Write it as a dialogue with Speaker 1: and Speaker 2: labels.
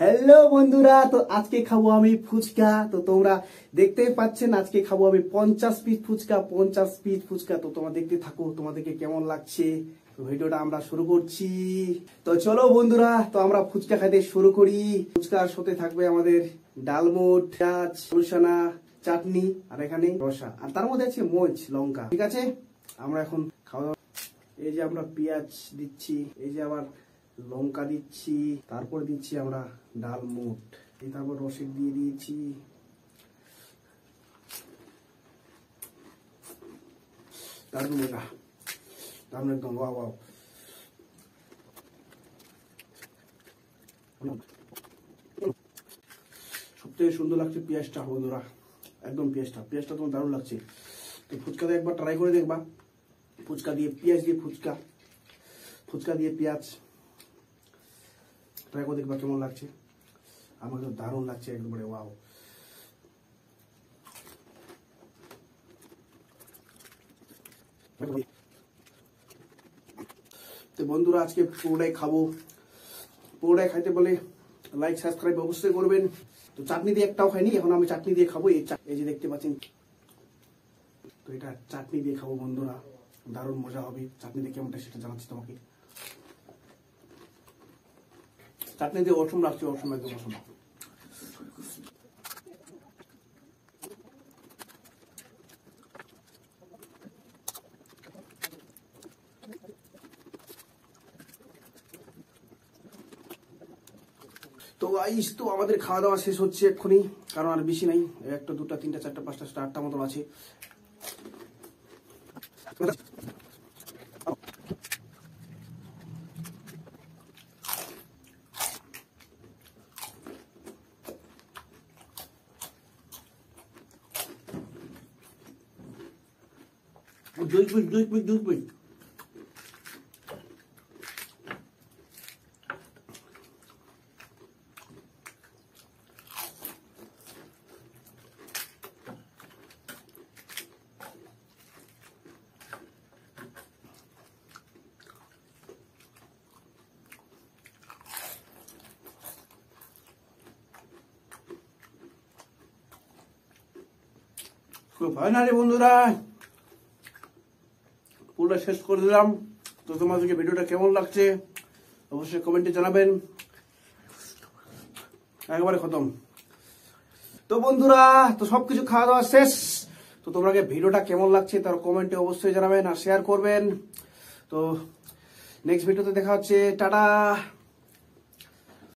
Speaker 1: Hello বন্ধুরা, তো আজকে খাবো আমি ফুচকা। তো তোমরা দেখতেই পাচ্ছেন আজকে খাবো আমি 50 পিস ফুচকা। 50 পিস ফুচকা। তো তোমরা দেখতে থাকো, তোমাদেরকে কেমন লাগছে। তো ভিডিওটা আমরা শুরু করছি। তো চলো বন্ধুরা, তো আমরা ফুচকা খাইতে শুরু করি। ফুচকার সাথে থাকবে আমাদের ডালমুট, পেঁয়াজ, সরষানা, চাটনি আর এখানে রসা, আর তার মধ্যে আছে মরিচ, লঙ্কা। ঠিক আছে, আমরা এখন খাওয়া দাওয়া। এই যে আমরা পেঁয়াজ দিচ্ছি, এই যে আবার লঙ্কা দিচ্ছি, তারপর দিচ্ছি আমরা ডালমুট, তারপর রসে দিয়ে দিয়েছি। দারুন মজা, দারুন একদম, ওয়াও ওয়াও। সবথেকে সুন্দর লাগছে পেঁয়াজটা বন্ধুরা, একদম পেঁয়াজটা তোমার দারুণ লাগছে। তো ফুচকাতে একবার ট্রাই করে দেখবা, ফুচকা দিয়ে পেঁয়াজ দিয়ে ফুচকা, ফুচকা দিয়ে পেঁয়াজ ট্রাই করে দেখবা কেমন লাগছে। আমার তো দারুণ লাগছে একবারে, ওয়াও। তো বন্ধুরা আজকে পুরোটাই খাবো। পুরোটাই খাইতে বলে লাইক সাবস্ক্রাইব অবশ্যই করবেন। তো চাটনি দিয়ে একটাও খাইনি, এখন আমি চাটনি দিয়ে খাবো। এই যে দেখতে পাচ্ছেন, তো এটা চাটনি দিয়ে খাবো বন্ধুরা, দারুণ মজা হবে। চাটনি দিয়ে কেমনটা সেটা জানাচ্ছি তোমাকে। চাটনি দিয়ে অসম লাগছে, অসম, একদম অসম। তো গাইস, তো আমাদের খাওয়া দাওয়া শেষ হচ্ছে এক্ষুনি, কারণ আর বেশি নাই। একটা, দুটা, তিনটা, চারটা, পাঁচটা, ছটা, আটটা মতন আছে। দুই ফাইনালি বন্ধুরা পুরোটা শেষ করে দিলাম। তো তোমাদেরকে ভিডিওটা কেমন লাগছে অবশ্যই কমেন্টে জানাবেন। একেবারে খতম। তো বন্ধুরা, তো সবকিছু খাওয়া দাওয়া শেষ। তো তোমাকে ভিডিওটা কেমন লাগছে তার কমেন্টে অবশ্যই জানাবেন আর শেয়ার করবেন। তো নেক্সট ভিডিওতে দেখা হচ্ছে, টাটা।